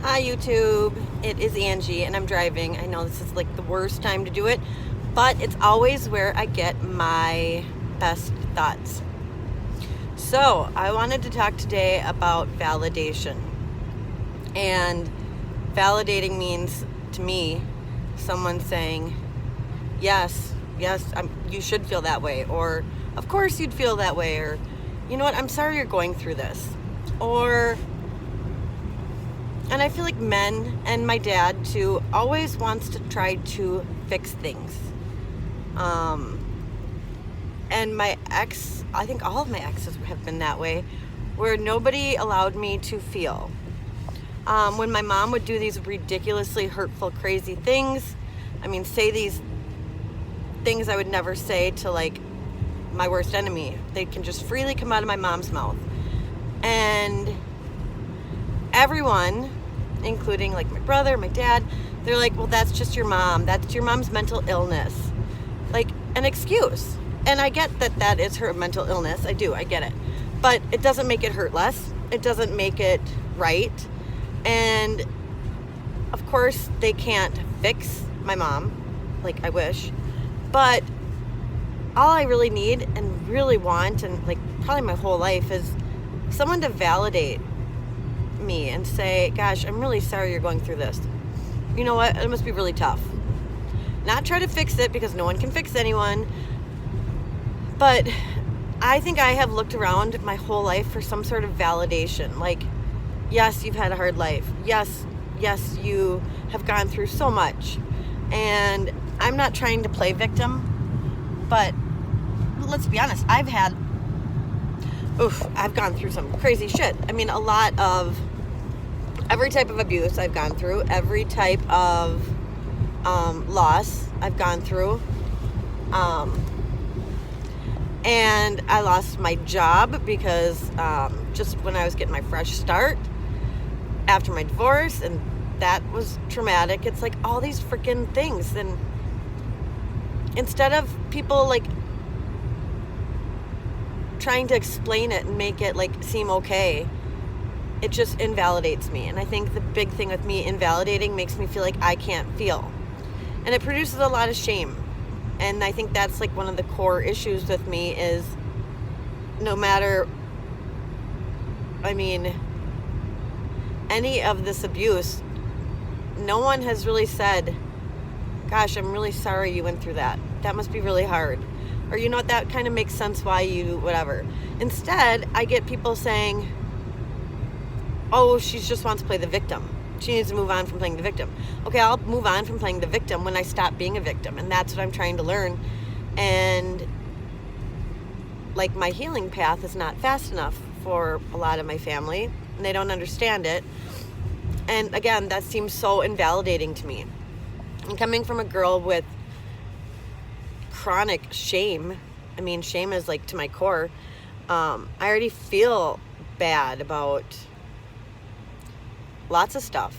Hi YouTube, it is Angie and I'm driving. I know this is like the worst time to do it, but it's always where I get my best thoughts. So I wanted to talk today about validation. And validating means to me someone saying, yes, you should feel that way, or of course you'd feel that way, or you know what, I'm sorry you're going through this. And I feel like men, and my dad too, always wants to try to fix things. And my ex, I think all of my exes have been that way, where nobody allowed me to feel. When my mom would do these ridiculously hurtful, crazy things, say these things I would never say to like my worst enemy. They can just freely come out of my mom's mouth. And everyone, including like my brother, my dad, they're like, well, that's just your mom. That's your mom's mental illness. Like an excuse. And I get that that is her mental illness. I get it. But it doesn't make it hurt less. It doesn't make it right. And of course, they can't fix my mom, like I wish. But all I really need and really want, and like probably my whole life, is someone to validate me and say, gosh, I'm really sorry you're going through this. You know what? It must be really tough. Not try to fix it, because no one can fix anyone. But I think I have looked around my whole life for some sort of validation. Like, yes, you've had a hard life. Yes, you have gone through so much. And I'm not trying to play victim, but let's be honest, I've gone through some crazy shit. A lot of every type of abuse I've gone through, every type of loss I've gone through. And I lost my job because just when I was getting my fresh start after my divorce, and that was traumatic. It's like all these freaking things. And instead of people like trying to explain it and make it like seem okay, it just invalidates me. And I think the big thing with me invalidating makes me feel like I can't feel, and it produces a lot of shame. And I think that's like one of the core issues with me is no matter any of this abuse, no one has really said, gosh, I'm really sorry you went through that. That must be really hard. Or you know what, that kind of makes sense why you whatever. Instead, I get people saying, oh, she just wants to play the victim. She needs to move on from playing the victim. Okay, I'll move on from playing the victim when I stop being a victim. And that's what I'm trying to learn. And like my healing path is not fast enough for a lot of my family, and they don't understand it. And again, that seems so invalidating to me. And coming from a girl with chronic shame, shame is like to my core. I already feel bad about lots of stuff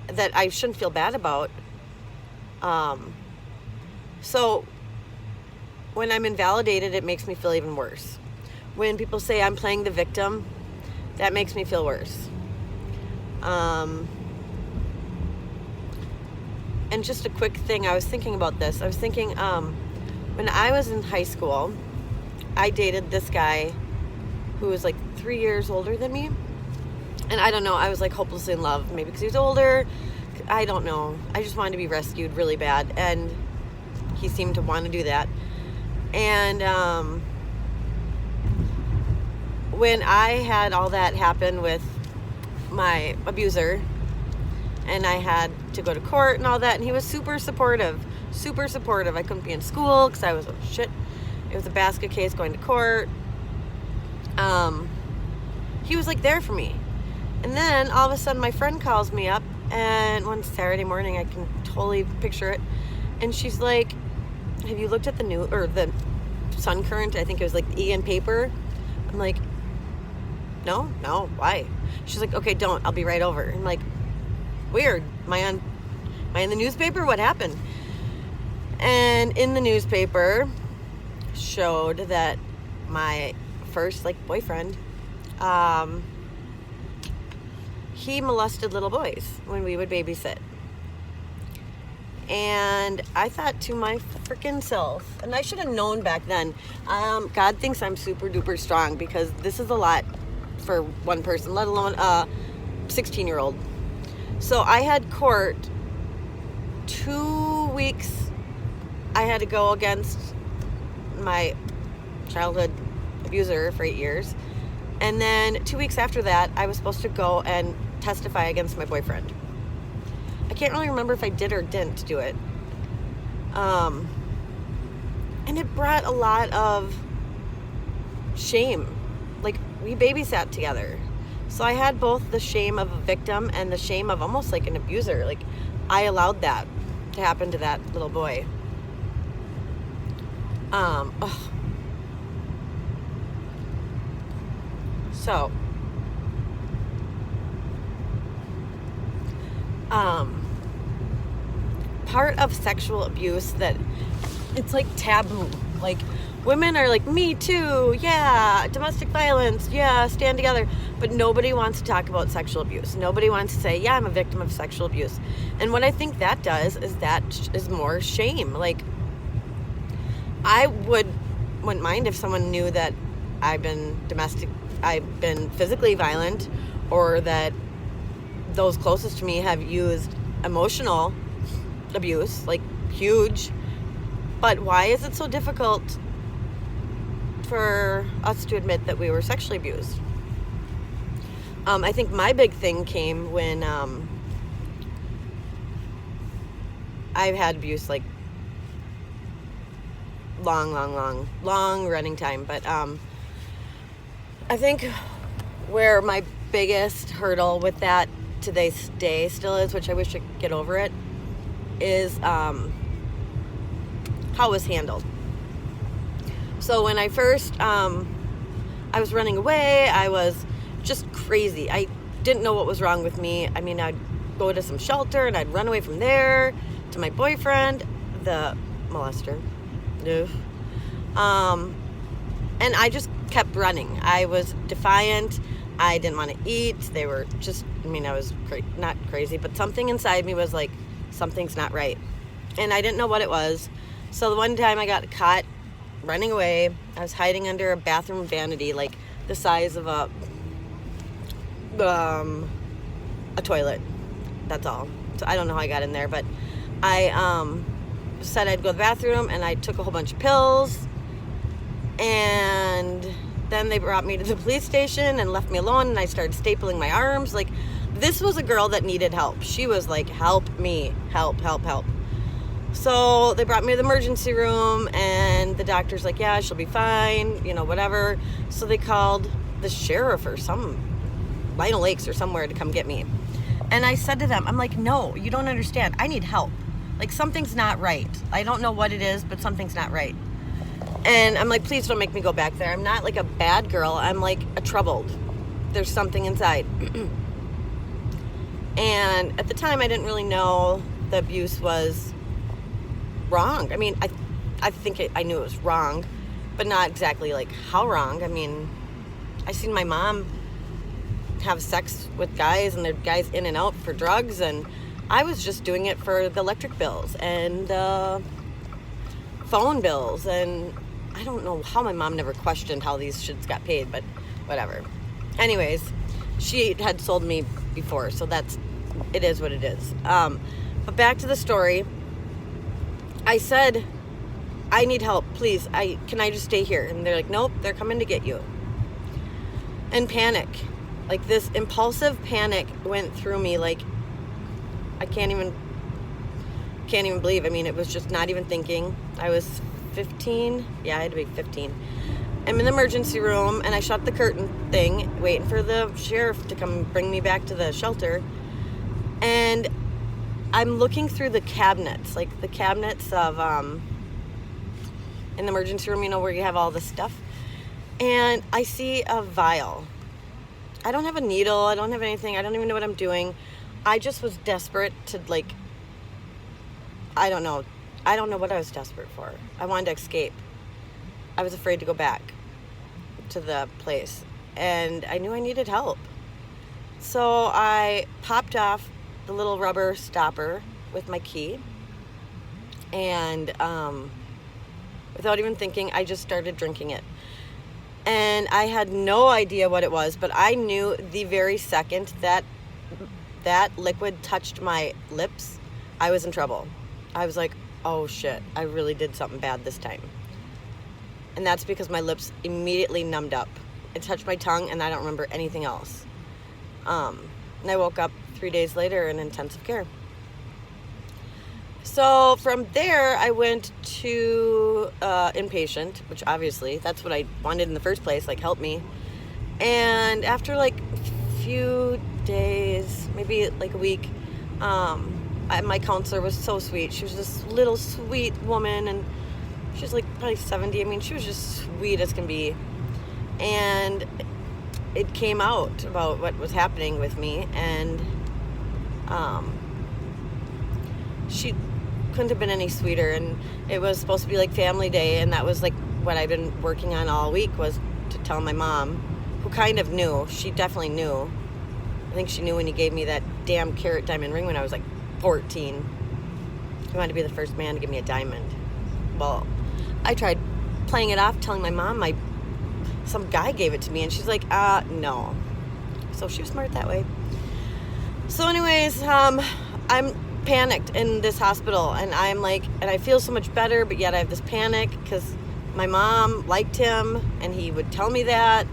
that I shouldn't feel bad about. So when I'm invalidated, it makes me feel even worse. When people say I'm playing the victim, that makes me feel worse. And just a quick thing, I was thinking about this. I was thinking, when I was in high school, I dated this guy who was like 3 years older than me. And I don't know, I was like hopelessly in love, maybe because he was older. I don't know. I just wanted to be rescued really bad. And he seemed to want to do that. And when I had all that happen with my abuser, and I had to go to court and all that, and he was super supportive. I couldn't be in school because I was shit. It was a basket case going to court. He was like there for me. And then all of a sudden my friend calls me up, and one Saturday morning, I can totally picture it, and she's like, have you looked at the Sun Current? I think it was like the E! paper. I'm like, no, why? She's like, okay, don't, I'll be right over. I'm like, weird. Am I in the newspaper? What happened? And in the newspaper showed that my first boyfriend, he molested little boys when we would babysit. And I thought to my freaking self, and I should have known back then, God thinks I'm super duper strong, because this is a lot for one person, let alone a 16-year-old. So I had court 2 weeks. I had to go against my childhood abuser for 8 years. And then 2 weeks after that, I was supposed to go and testify against my boyfriend. I can't really remember if I did or didn't do it. And it brought a lot of shame. Like, we babysat together. So I had both the shame of a victim and the shame of almost like an abuser. Like, I allowed that to happen to that little boy. So, part of sexual abuse that it's like taboo. Like, women are like, me too, yeah, domestic violence, yeah, stand together. But nobody wants to talk about sexual abuse. Nobody wants to say, yeah, I'm a victim of sexual abuse. And what I think that does is that is more shame. Like, I wouldn't mind if someone knew that I've been physically violent, or that those closest to me have used emotional abuse, like huge. But why is it so difficult for us to admit that we were sexually abused? I think my big thing came when I've had abuse, like long running time. But I think where my biggest hurdle with that to this day still is, which I wish I could get over it, is how it was handled. So when I first, I was running away, I was just crazy. I didn't know what was wrong with me. I mean, I'd go to some shelter and I'd run away from there to my boyfriend, the molester. And I just kept running. I was defiant. I didn't want to eat. They were just, I mean, I was not crazy, but something inside me was like, something's not right. And I didn't know what it was. So the one time I got caught running away, I was hiding under a bathroom vanity, like the size of a toilet. That's all. So I don't know how I got in there, but I said I'd go to the bathroom, and I took a whole bunch of pills, and then they brought me to the police station and left me alone, and I started stapling my arms. Like, this was a girl that needed help. She was like, help me, help. So they brought me to the emergency room, and the doctor's like, yeah, she'll be fine, you know, whatever. So they called the sheriff or some Lino Lakes or somewhere to come get me. And I said to them, I'm like, no, you don't understand. I need help. Like, something's not right. I don't know what it is, but something's not right. And I'm like, please don't make me go back there. I'm not like a bad girl. I'm like a troubled. There's something inside. And at the time, I didn't really know the abuse was wrong. I mean, I think I knew it was wrong, but not exactly like how wrong. I mean, I seen my mom have sex with guys, and the guys in and out for drugs, and I was just doing it for the electric bills and phone bills, and I don't know how my mom never questioned how these shits got paid, but whatever. Anyways, she had sold me before, so it is what it is. But back to the story. I said, I need help, please. Can I just stay here? And they're like, nope, they're coming to get you. And panic. Like, this impulsive panic went through me. Like, I can't even believe. I mean, it was just not even thinking. I was 15. Yeah, I had to be 15. I'm in the emergency room, and I shut the curtain thing, waiting for the sheriff to come bring me back to the shelter. And I'm looking through the cabinets, like the cabinets of, in the emergency room, you know, where you have all this stuff. And I see a vial. I don't have a needle. I don't have anything. I don't even know what I'm doing. I just was desperate to, like, I don't know what I was desperate for. I wanted to escape. I was afraid to go back to the place. And I knew I needed help. So I popped off the little rubber stopper with my key, and without even thinking, I just started drinking it. And I had no idea what it was, but I knew the very second that that liquid touched my lips, I was in trouble. I was like, oh shit, I really did something bad this time. And that's because my lips immediately numbed up. It touched my tongue, and I don't remember anything else. And I woke up 3 days later in intensive care. So from there, I went to inpatient, which obviously that's what I wanted in the first place, like help me. And after like a few days, maybe like a week, my counselor was so sweet. She was this little sweet woman, and she was like probably 70. I mean, she was just sweet as can be. And it came out about what was happening with me, and she couldn't have been any sweeter. And it was supposed to be like family day, and that was like what I've been working on all week, was to tell my mom, who kind of knew. She definitely knew. I think she knew when he gave me that damn carat diamond ring when I was like 14. He wanted to be the first man to give me a diamond. Well, I tried playing it off, telling my mom some guy gave it to me, and she's like, no. So she was smart that way. So anyways, I'm panicked in this hospital, and I'm like, and I feel so much better, but yet I have this panic because my mom liked him, and he would tell me that,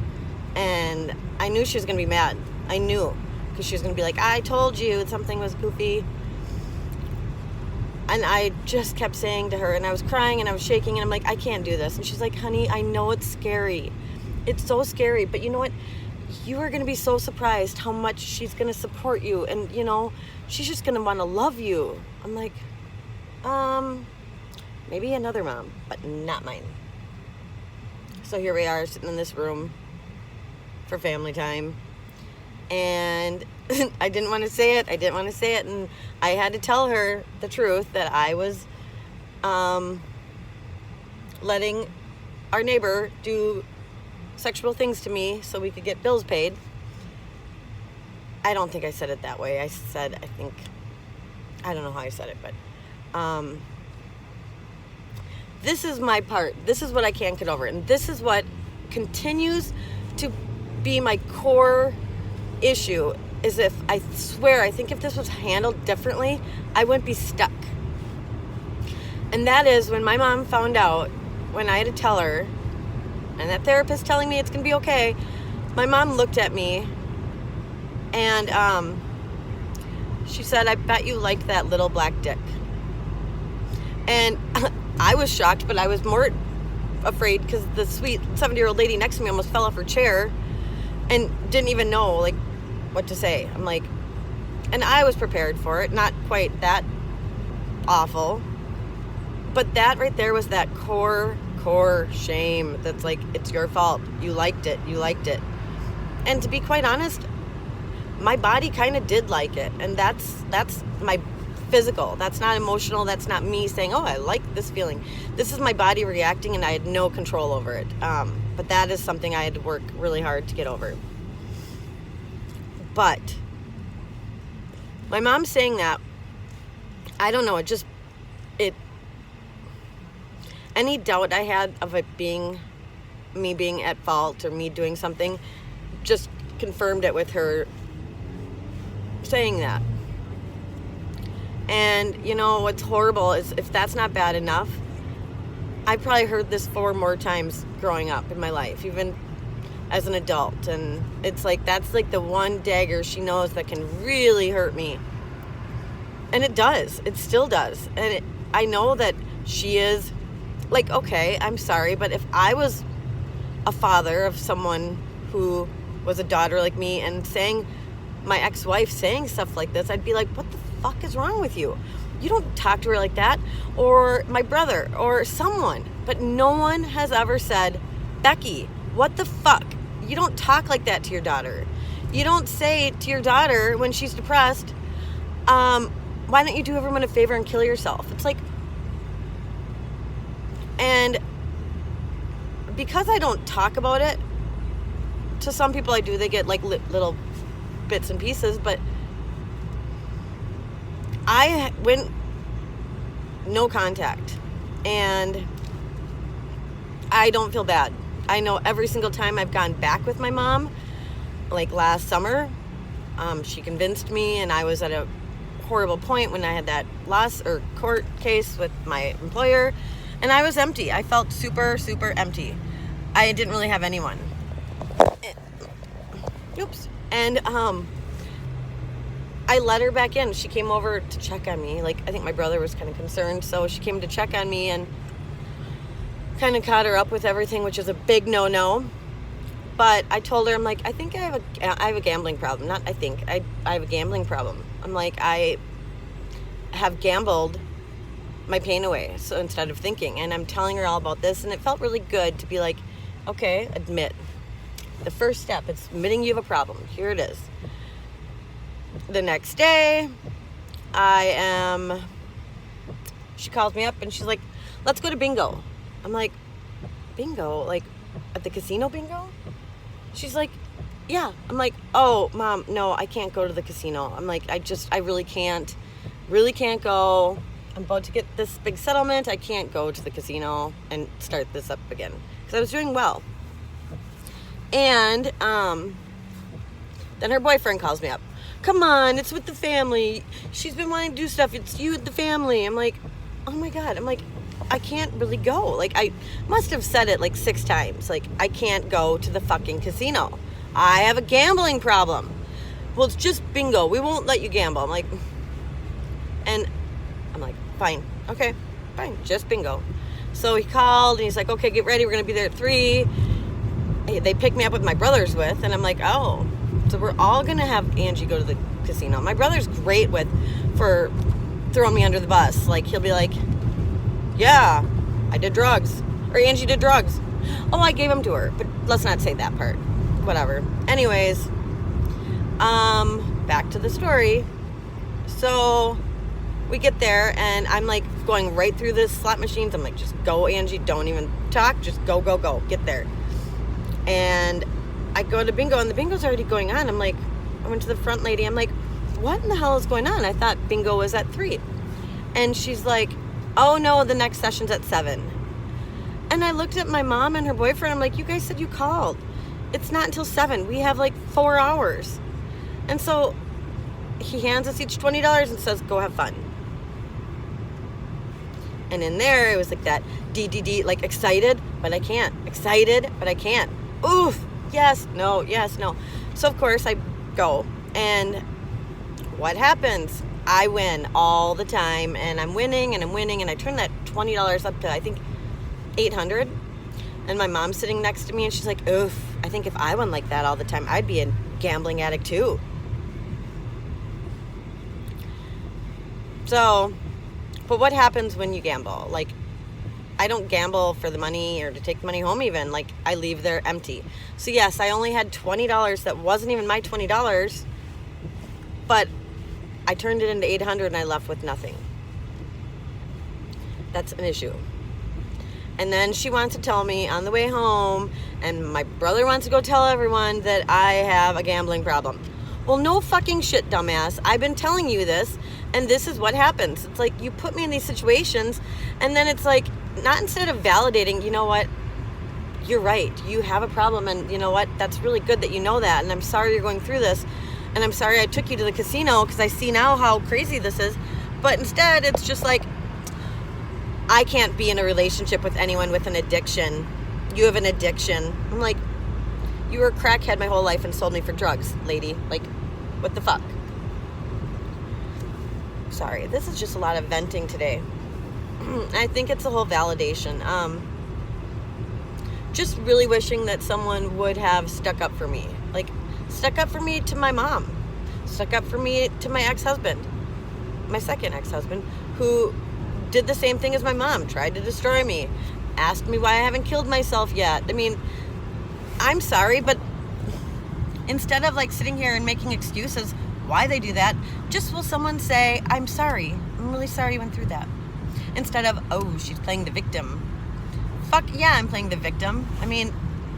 and I knew she was going to be mad. I knew, because she was going to be like, I told you something was goofy. And I just kept saying to her, and I was crying and I was shaking, and I'm like, I can't do this. And she's like, honey, I know it's scary. It's so scary, but you know what? You are going to be so surprised how much she's going to support you, and you know, she's just going to want to love you. I'm like, maybe another mom, but not mine. So here we are sitting in this room for family time, and I didn't want to say it. And I had to tell her the truth, that I was letting our neighbor do sexual things to me so we could get bills paid. I don't think I said it that way. I don't know how I said it, but this is my part. This is what I can't get over. And this is what continues to be my core issue, is if I swear, I think if this was handled differently, I wouldn't be stuck. And that is when my mom found out, when I had to tell her, and that therapist telling me it's going to be okay, my mom looked at me and she said, I bet you like that little black dick. And I was shocked, but I was more afraid because the sweet 70-year-old lady next to me almost fell off her chair and didn't even know like what to say. I'm like, and I was prepared for it, not quite that awful, but that right there was that core shame that's like, it's your fault, you liked it. And to be quite honest, my body kind of did like it, and that's my physical. That's not emotional. That's not me saying, oh, I like this feeling. This is my body reacting, and I had no control over it. But that is something I had to work really hard to get over. But my mom saying that, I don't know, any doubt I had of it being me being at fault or me doing something, just confirmed it with her saying that. And you know what's horrible is, if that's not bad enough, I probably heard this 4 more times growing up in my life, even as an adult. And it's like, that's like the one dagger she knows that can really hurt me. And it does. It still does. And I know that she is like, okay, I'm sorry, but if I was a father of someone who was a daughter like me, and my ex-wife saying stuff like this, I'd be like, what the fuck is wrong with you? You don't talk to her like that. Or my brother or someone. But no one has ever said, Becky, what the fuck? You don't talk like that to your daughter. You don't say to your daughter when she's depressed, why don't you do everyone a favor and kill yourself? It's like, and because I don't talk about it, to some people I do, they get like little bits and pieces, but I went no contact, and I don't feel bad. I know every single time I've gone back with my mom, like last summer, she convinced me, and I was at a horrible point when I had that court case with my employer, and I was empty. I felt super, super empty. I didn't really have anyone. Oops. And I let her back in. She came over to check on me. Like, I think my brother was kind of concerned, so she came to check on me and kind of caught her up with everything, which is a big no-no. But I told her, I'm like, I think I have a gambling problem. Not I think. I have a gambling problem. I'm like, I have gambled my pain away, so instead of thinking. And I'm telling her all about this, and it felt really good to be like, okay, admit. The first step is admitting you have a problem. Here it is. The next day, she calls me up and she's like, let's go to bingo. I'm like, bingo? Like at the casino bingo? She's like, yeah. I'm like, oh, Mom, no, I can't go to the casino. I'm like, I really can't go. I'm about to get this big settlement. I can't go to the casino and start this up again. Because I was doing well. And then her boyfriend calls me up. Come on, it's with the family. She's been wanting to do stuff. It's you and the family. I'm like, oh my God. I'm like, I can't really go. Like, I must have said it like 6 times. Like, I can't go to the fucking casino. I have a gambling problem. Well, it's just bingo. We won't let you gamble. I'm like, fine. Okay, fine. Just bingo. So he called and he's like, okay, get ready. We're going to be there at 3. They picked me up with my brothers with, and I'm like, oh, so we're all going to have Angie go to the casino. My brother's great for throwing me under the bus. Like, he'll be like, yeah, I did drugs. Or Angie did drugs. Oh, I gave them to her. But let's not say that part. Whatever. Anyways, back to the story. So we get there, and I'm like going right through the slot machines. I'm like, just go, Angie. Don't even talk. Just go, go, go. Get there. And I go to bingo, and the bingo's already going on. I'm like, I went to the front lady. I'm like, what in the hell is going on? I thought bingo was at 3. And she's like, oh no, the next session's at 7. And I looked at my mom and her boyfriend. I'm like, you guys said you called. It's not until 7. We have like 4 hours. And so he hands us each $20 and says, go have fun. And in there, it was like that DDD, like excited, but I can't. Excited, but I can't. Oof, yes, no. So, of course, I go. And what happens? I win all the time, and I'm winning, and I turn that $20 up to, I think, $800. And my mom's sitting next to me, and she's like, oof, I think if I won like that all the time, I'd be a gambling addict too. So, but what happens when you gamble? Like, I don't gamble for the money or to take the money home even. Like, I leave there empty. So yes, I only had $20 that wasn't even my $20, but I turned it into $800 and I left with nothing. That's an issue. And then she wants to tell me on the way home, and my brother wants to go tell everyone that I have a gambling problem. Well, no fucking shit, dumbass. I've been telling you this, and this is what happens. It's like, you put me in these situations, and then it's like, not instead of validating, you know what, you're right, you have a problem, and you know what, that's really good that you know that, and I'm sorry you're going through this, and I'm sorry I took you to the casino because I see now how crazy this is. But instead, it's just like, I can't be in a relationship with anyone with an addiction. You have an addiction. I'm like, you were a crackhead my whole life and sold me for drugs, lady. Like, what the fuck? Sorry, this is just a lot of venting today. I think it's a whole validation. Just really wishing that someone would have stuck up for me. Like, stuck up for me to my mom. Stuck up for me to my ex-husband. My second ex-husband, who did the same thing as my mom. Tried to destroy me. Asked me why I haven't killed myself yet. I mean, I'm sorry, but instead of like sitting here and making excuses why they do that, just will someone say, I'm sorry. I'm really sorry you went through that. Instead of, oh, she's playing the victim. Fuck yeah, I'm playing the victim. I mean,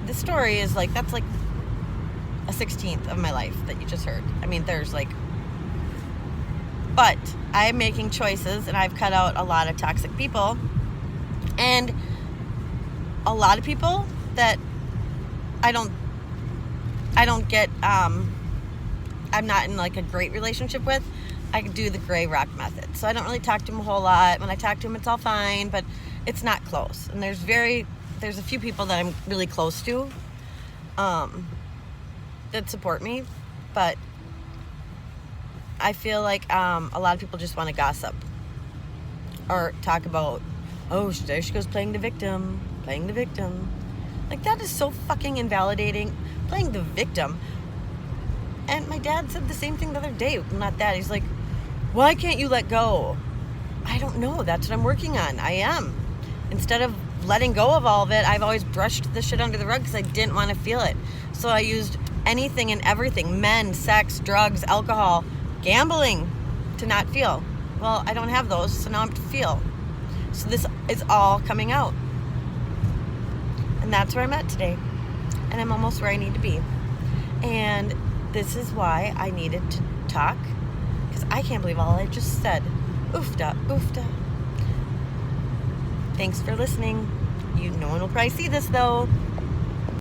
the story is like, that's like a 16th of my life that you just heard. I mean, there's like, but I'm making choices, and I've cut out a lot of toxic people, and a lot of people that I don't get, I'm not in like a great relationship with. I do the gray rock method. So I don't really talk to him a whole lot. When I talk to him, it's all fine, but it's not close. And there's a few people that I'm really close to, that support me, but I feel like a lot of people just want to gossip or talk about, oh, there she goes playing the victim. Like, that is so fucking invalidating, playing the victim. And my dad said the same thing the other day. Not that. He's like, why can't you let go? I don't know. That's what I'm working on. I am. Instead of letting go of all of it, I've always brushed the shit under the rug because I didn't want to feel it. So I used anything and everything, men, sex, drugs, alcohol, gambling, to not feel. Well, I don't have those, so now I'm to feel. So this is all coming out. And that's where I'm at today. And I'm almost where I need to be. And this is why I needed to talk, because I can't believe all I just said. Oofda, oofda. Thanks for listening. No one will probably see this, though.